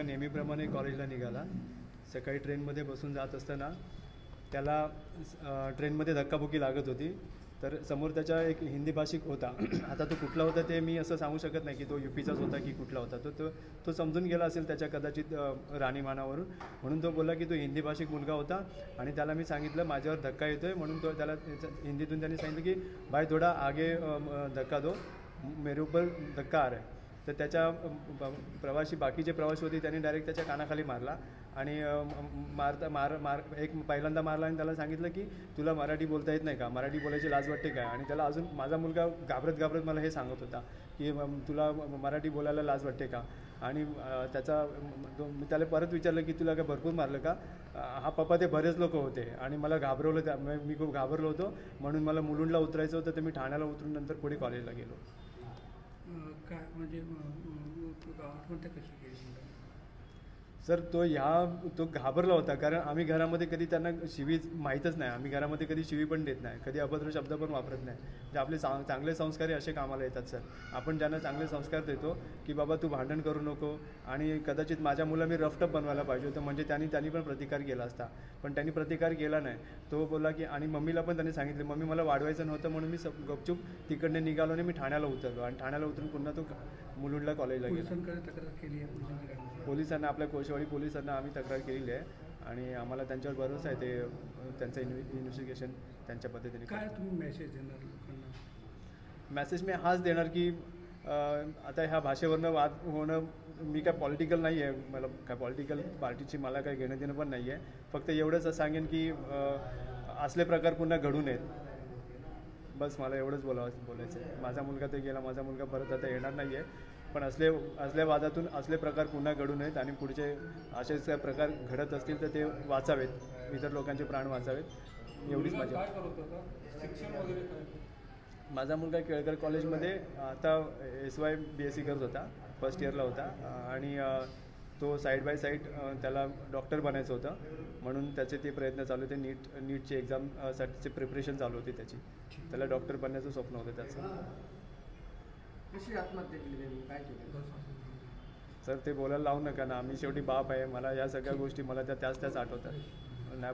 नेहमीप्रमाणे कॉलेजला निघाला. सकाळी ट्रेनमध्ये बसून जात असताना त्याला ट्रेनमध्ये धक्काबुक्की लागत होती. तर समोर त्याच्या एक हिंदी भाषिक होता. आता तो कुठला होता ते मी असं सांगू शकत नाही की तो UPचाच होता की कुठला होता. तो समजून गेला असेल त्याच्या कदाचित राहणीमानावरून, म्हणून तो बोलला की तो हिंदी भाषिक मुलगा होता. आणि त्याला मी सांगितलं माझ्यावर धक्का येतो आहे, म्हणून तो त्याला हिंदीतून त्यांनी सांगितलं की भाई थोडा आगे धक्का दो, मेरे ऊपर धक्का आ रहा है. तर त्याच्या बाकीचे प्रवासी होते त्यांनी डायरेक्ट त्याच्या कानाखाली मारला आणि एक पहिल्यांदा मारला आणि त्याला सांगितलं की तुला मराठी बोलता येत नाही का, मराठी बोलायची लाज वाटते काय. आणि त्याला अजून माझा मुलगा घाबरत मला हे सांगत होता की तुला मराठी बोलायला लाज वाटते का. आणि मी त्याला परत विचारलं की तुला काय भरपूर मारलं का. हा पप्पा ते बरेच लोक होते आणि मला घाबरवलं, मी खूप घाबरलो होतो, म्हणून मला मुलुंडला उतरायचं होतं. तर मी ठाण्याला उतरून नंतर पुढे कॉलेजला गेलो. काय म्हणजे आत्महत्या कशी केली? सर तो घाबरला होता, कारण आम्ही घरामध्ये कधी त्यांना शिवी माहीतच नाही. आम्ही घरामध्ये कधी शिवी पण देत नाही, कधी अभद्र शब्द पण वापरत नाही. म्हणजे आपले चांगले संस्कार असे कामाला येतात सर. आपण ज्यांना चांगले संस्कार देतो की बाबा तू भांडण करू नको, आणि कदाचित माझ्या मुला मी रफटप बनवायला पाहिजे होतं, म्हणजे त्यांनी पण प्रतिकार केला असता, पण त्यांनी प्रतिकार केला नाही. तो बोलला की, आणि मम्मीला पण त्यांनी सांगितले मम्मी मला वाढवायचं नव्हतं, म्हणून मी गपचूप तिकडनं निघालो आणि मी ठाण्याला उतरलो. आणि ठाण्याला उतरून पुन्हा तो मुलुंडला कॉलेजला गेला. तक्रार केली आहे पोलिसांना, आपल्या कोळशेवाडी पोलिसांना आम्ही तक्रार केलेली आहे आणि आम्हाला त्यांच्यावर भरोसा आहे. ते त्यांचं इन्व्हेस्टिगेशन त्यांच्या पद्धतीने. काय तुम्ही मेसेज देणार लोकांना? मेसेज मी हाच देणार की आता ह्या भाषेवरनं वाद होणं, मी काय पॉलिटिकल नाही आहे, मला काय पॉलिटिकल पार्टीची मला काही घेणं देणं पण नाही आहे. फक्त एवढंच सांगेन की असले प्रकार पुन्हा घडू नयेत. बस मला एवढंच बोलायचं आहे. माझा मुलगा ते गेला, माझा मुलगा परत आता येणार नाही आहे, पण असल्या वादातून असले प्रकार पुन्हा घडू नयेत आणि पुढचे असेच प्रकार घडत असतील तर ते वाचावेत, इतर लोकांचे प्राण वाचावेत, एवढीच माझी. शिक्षण वगैरे काय? माझा मुलगा केळकर कॉलेजमध्ये आता SY BSc करत होता, फर्स्ट इयरला होता. आणि तो साईड बाय साईड त्याला डॉक्टर बनायचं होतं, म्हणून त्याचे ते प्रयत्न चालू होते. नीटची एक्झामसाठीचे प्रिपरेशन चालू होती त्याची. त्याला डॉक्टर बनण्याचं स्वप्न होतं त्याचं. कशी आत्महत्या केली त्यांनी, काय केलं? सर ते बोलायला लावू नका ना, आम्ही शेवटी बाप आहे. मला या सगळ्या गोष्टी मला त्याच आठवतात. नाही